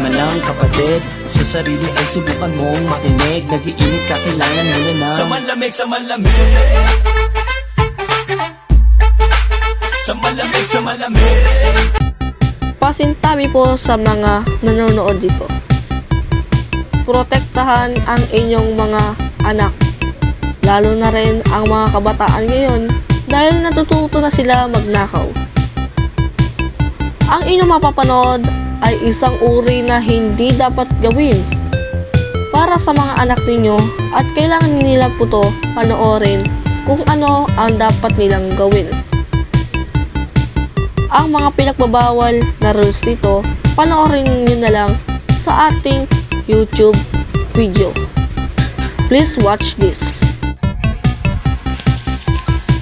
Kalma lang kapatid, sa sarili ay subukan mong makinig. Nag-iinit ka, kailangan mo na Sa malamig, sa malamig. Sa malamig, sa malamig. Pasintabi po sa mga nanonood dito. Protektahan ang inyong mga anak, lalo na rin ang mga kabataan ngayon dahil natututo na sila magnakaw. Ang inyong mapapanood ay isang uri na hindi dapat gawin para sa mga anak ninyo at kailangan nila po to panoorin kung ano ang dapat nilang gawin. Ang mga pinagbabawal na rules dito, panoorin nyo na lang sa ating YouTube video. Please watch this.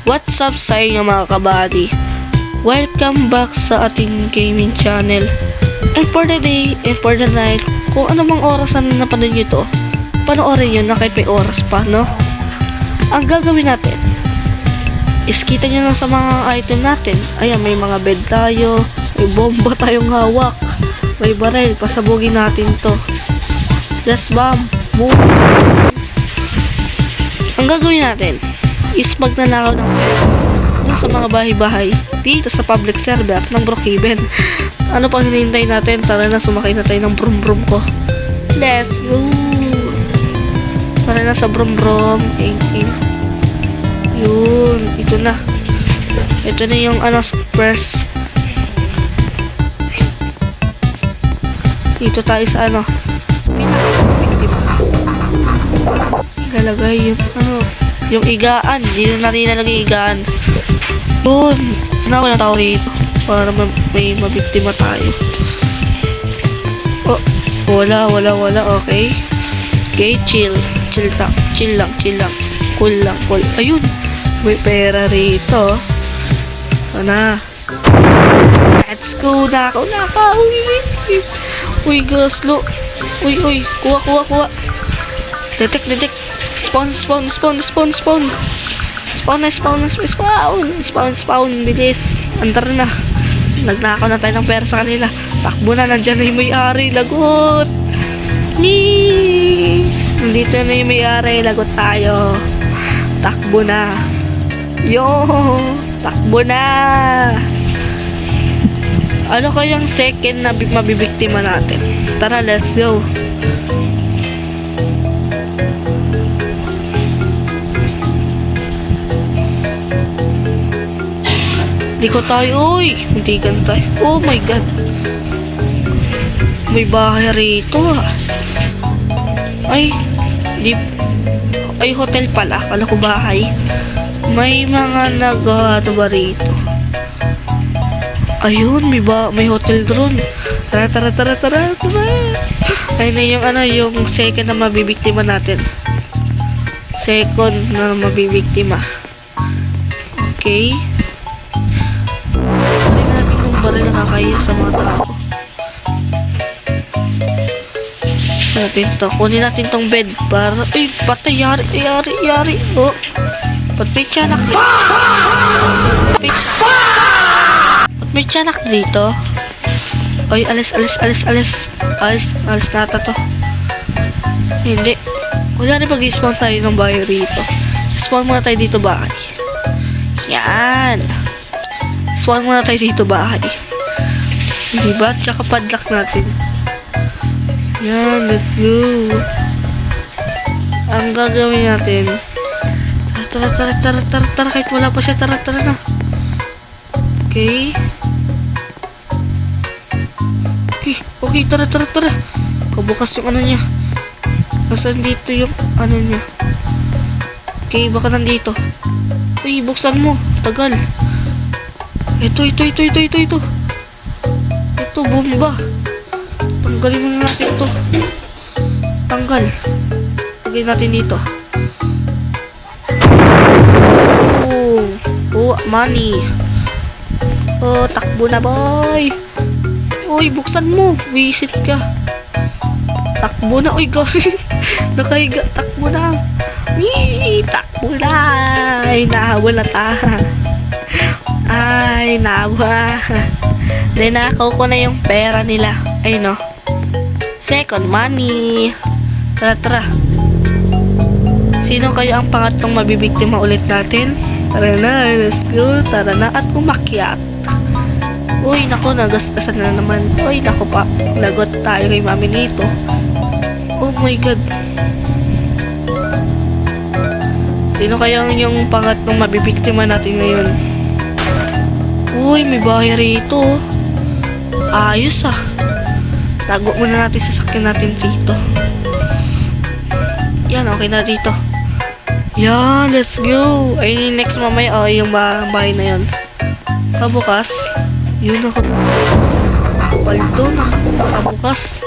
What's up sa inyo mga kabady? Welcome back sa ating gaming channel. And for the day and for the night, kung anumang oras na napanood nyo ito, panoorin nyo na kahit may oras pa, no? Ang gagawin natin is kita nyo lang sa mga item natin. Ayan, may mga bed tayo, may bomba tayong hawak, may baril, pasabugin natin to. Let's bomb, boom. Ang gagawin natin is magnanakaw ng pera sa mga bahay-bahay dito sa public server ng Brookhaven. Ano pang hinihintay natin? Tara na, sumakay na tayo ng brum-brum ko. Let's go! Tara na sa brum-brum. Yun, ito na. Ito na yung first. Dito tayo sa ilalagay yung yung igaan. Hindi na natin ilalagay igaan. Doon. Saan na tao rito? Para may mabiktima tayo. Oh, wala. Okay. Okay, chill lang. Cool lang. Ayun. May pera rito. Sana. Let's go. Nakaw. Uy, gaslo. Uy. Kuha. Detect. Spawn. Bilis. Andar na. Nagnakaw na tayo ng pera sa kanila. Takbo na. Nandyan na yung may-ari. Lagot. Nandito na yung may-ari. Lagot tayo. Takbo na. Takbo na. Ano kayang second na mabibiktima natin? Tara, let's go. Liko tayo, uy! Muntikan tayo. Oh my god. May bahay rito, Ay, hotel pala. Kala ko bahay. May mga ba rito? Ayun, may hotel drone. Tara. Ayun na yung second na mabibiktima natin. Second na mabibiktima. Okay. Baril nakakaya sa mga tao. Kunin natin tong bed para... Ay, patay, yari. Oh, ba't may tiyanak dito? Ba't may tiyanak dito? Ay, alis nata to. Hindi. Kunyari pag-spawn tayo ng bahay rito. Spawn muna tayo dito bahay. Yan. Spawn muna tayo dito bahay. Diba? Tsaka padlock natin. Yan, let's go. Ang gagawin natin. Tara. Kahit wala pa siya, tara na. Okay. Okay, tara. Kabukas yung niya. Nasaan dito yung niya? Okay, baka nandito. Uy, buksan mo. Tagal. Ito. Ito, bomba. Tanggalin muna natin ito. Tanggal. Lagay natin dito. Oh, money. Oh, takbo na, boy. Uy, buksan mo. Visit ka. Takbo na. Uy, gosh. Nakahiga. Takbo na. Takbo na. Ay, nahabol na ta. Ay, nawa. Dinakaw ko na yung pera nila. Ay, no. second money. Tara, tara. Sino kaya ang pangatlong mabibiktima ulit natin? Tara na, let's go. Tara na at umakyat. Uy, nako, nagasgasan na naman. Uy, nako pa. Lagot tayo kay mami nito. Oh my god. Sino kaya yung pangatlong mabibiktima natin ngayon? Uy, may bahay rito. Ayos ah. Tago muna natin sa sakyan natin dito. Yan, okay na dito. Yan, let's go. Ay, next mamaya, yung bahay na yun. Kabukas. Yun, nakabukas. Paldo, nakabukas.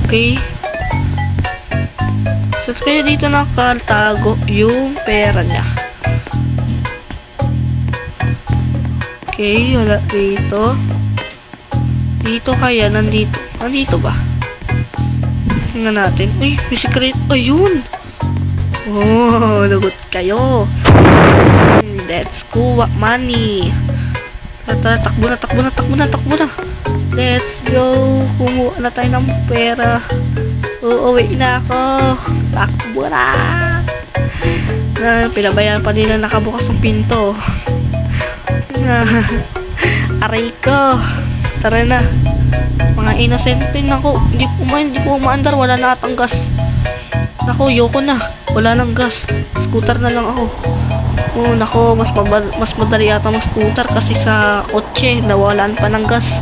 Okay. So, kaya dito nakatago yung pera niya. Okay, wala dito. Dito kaya, nandito. Nandito ba? Tingnan natin. Uy, may secret. Ayun! Oh, lagot kayo. Let's go, money. Tara, takbo na. Let's go. Kumuha na tayo ng pera. Uuwi na ako. Takbo na. Pinabayaan pa nila nakabukas ng pinto. Aray ko. Tara na. Mga inosente nako. Hindi po umaandar. Wala na atang gas. Nako, yoko na. Wala nang gas. Scooter na lang ako. Oh, nako. Mas madali yata mag scooter kasi sa kotse nawalan pa ng gas.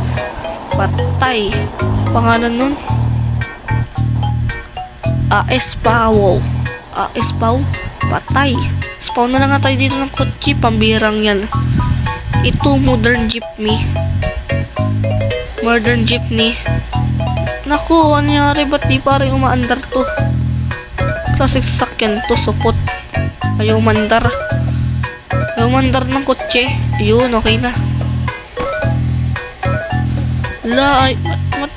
Patay. Pangalan nun? Spaw. Spaw? Patay. Spawn na lang nga tayo dito ng kotse. Pambirang yan. Ito, modern jeepney. Naku, ano nangyari? Ba't di parang umaandar to? Klaseng sasakyan to, supot. Ayaw mandar ng kotse. Yun, okay na.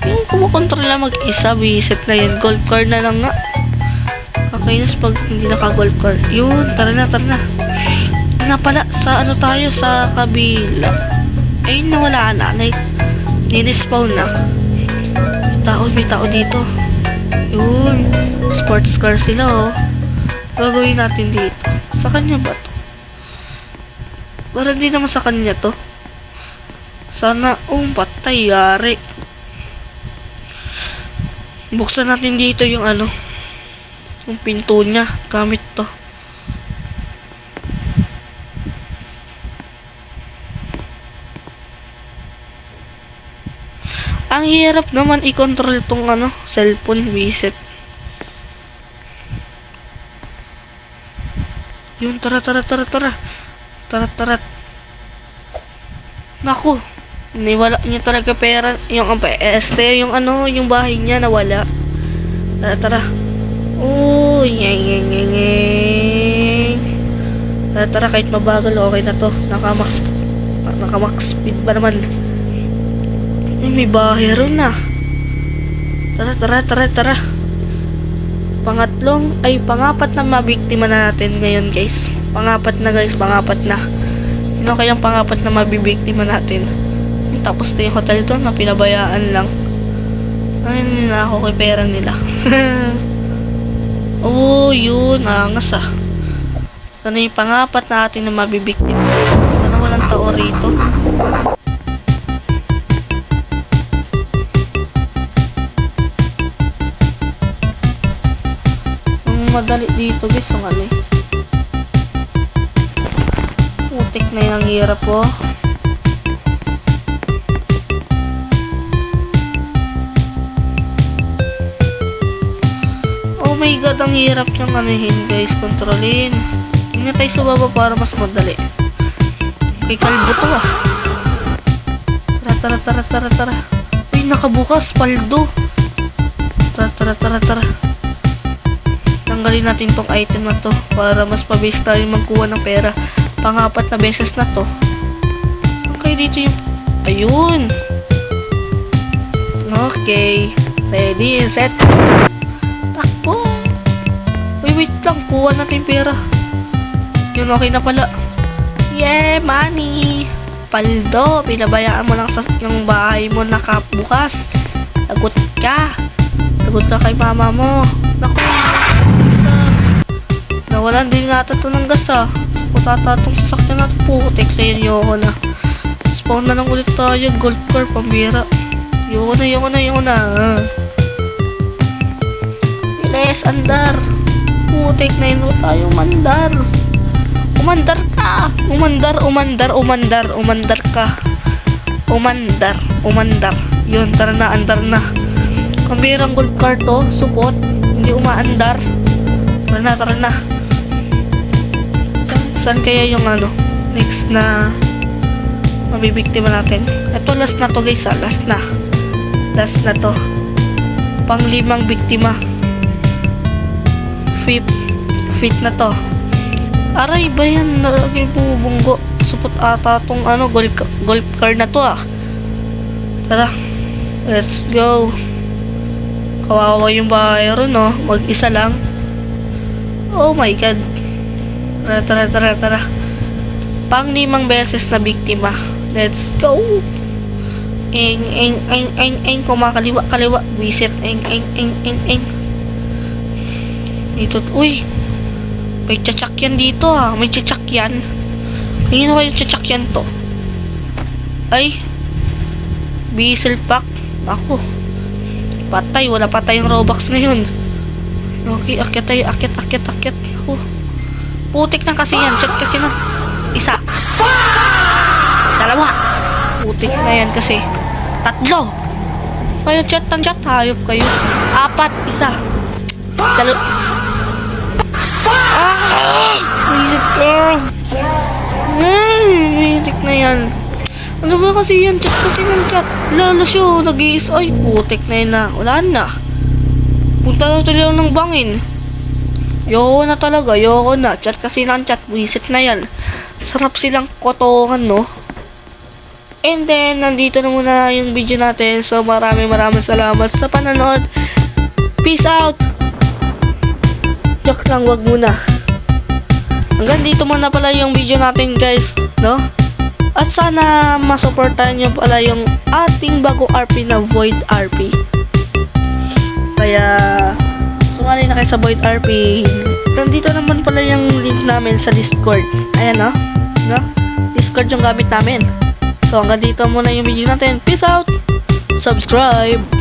Yung kumukontrol na mag-isa, visit na yan. Gold car na lang nga. Kakainas pag hindi naka-gold car. Yun, tara na. Nga pala, sa ano tayo? Sa kabila. Ay, nawala na. Ninispawn na. May tao dito. Yun. Sports car sila, oh. Gagawin natin dito. Sa kanya ba to? Parang hindi naman sa kanya to. Sana, patay, yari. Buksan natin dito yung yung pinto niya. Gamit to. Ang hirap naman i-control tong cellphone, visit. Yun, tara. Naku, niwala niya talaga pera. Yung yung bahay niya nawala. Tara. Oh, Tara, kahit mabagal, okay na to. Naka-max speed ba naman? Ay, may bahay ron na. Tara. Pangapat na mabiktima na natin ngayon, guys. Pangapat na. Sino kayang pangapat na mabibiktima natin? Tapos na yung hotel to na pinabayaan lang. Ay, na ako kay pera nila. Oh, yun. Angas ah. Sana yung pangapat natin na mabibiktima. Sana walang tao rito. Madali dito, guys, yung putik na yung hirap po. Oh my god, ang hirap yung guys, kontrolin. Tingnan tayo sa baba para mas madali. Kay kalbo to ah. Tara. Uy, nakabukas, paldo. Tara. Tanggalin natin tong item na to para mas pabilis tayo magkuha ng pera. Pangapat na beses na to. Saan kayo dito yung... Ayun! Okay. Ready, set, go. Takbo! Uy, wait lang. Kuha natin pera. Yun, okay na pala. Yeah, money! Paldo, pinabayaan mo lang sa yung bahay mo nakabukas. Lagot ka. Lagot ka kay mama mo. Naku. Nawalan din nga ito ng gas ah. Sa putata itong sasakyan na ito. Putik na yun. Yoko na. Spawn na lang ulit tayo. Golf car. Pambira. Yoko na. Bilis. Andar. Putik na yun. Tayo mandar. Umandar ka. Umandar ka. Umandar. Yun, tara na, andar na. Pambirang gold car to, support. Hindi umaandar. Tara na. Saan kaya yung next na mabibiktima natin? Ito, last na to guys, last na to. Pang-5 biktima. Fifth na to. Aray ba yan? Nalagay bumubunggo. Support ata tong golf car na to ah. Tara, let's go. Kawawa yung bahay ron, no? Mag-isa lang. Oh my god. Tara. Pang-5 beses na biktima. Let's go. Eng. Kumakaliwa. Visit. Eng. Dito. Uy. May tsatsak dito ah. May tsatsak yan. Kanino kayo tsatsak to? Ay. Diesel pack. Ako. Patay. Wala patay yung Robux ngayon. Okay. Akyat tayo. Akyat. Ako. Putik na kasi yan. Chat kasi na. Isa. Dalawa. Putik na yan kasi. 3. Kayo chat. Hayop kayo. 4. Isa. Dalawa. Visit girl. Putik na yan. Ano ba kasi yan? Chat kasi ng chat. Lalo siya. Nag-iis. Ay, putik na yan na. Wala na. Punta na tuloy ng bangin. Yoko na talaga. Yoko na. Chat kasi ng chat. Visit na yan. Sarap silang kotongan, no? And then, nandito na muna yung video natin. So, maraming salamat sa panonood. Peace out! Joke lang, wag muna. Hanggang dito muna pala yung video natin, guys, no? At sana masuportahan nyo pala yung ating bagong RP na Void RP. Kaya sumali na kayo sa Void RP. Nandito naman pala yung link namin sa Discord. Ayan, no? Discord yung gamit namin. So hanggang dito muna yung video natin. Peace out! Subscribe!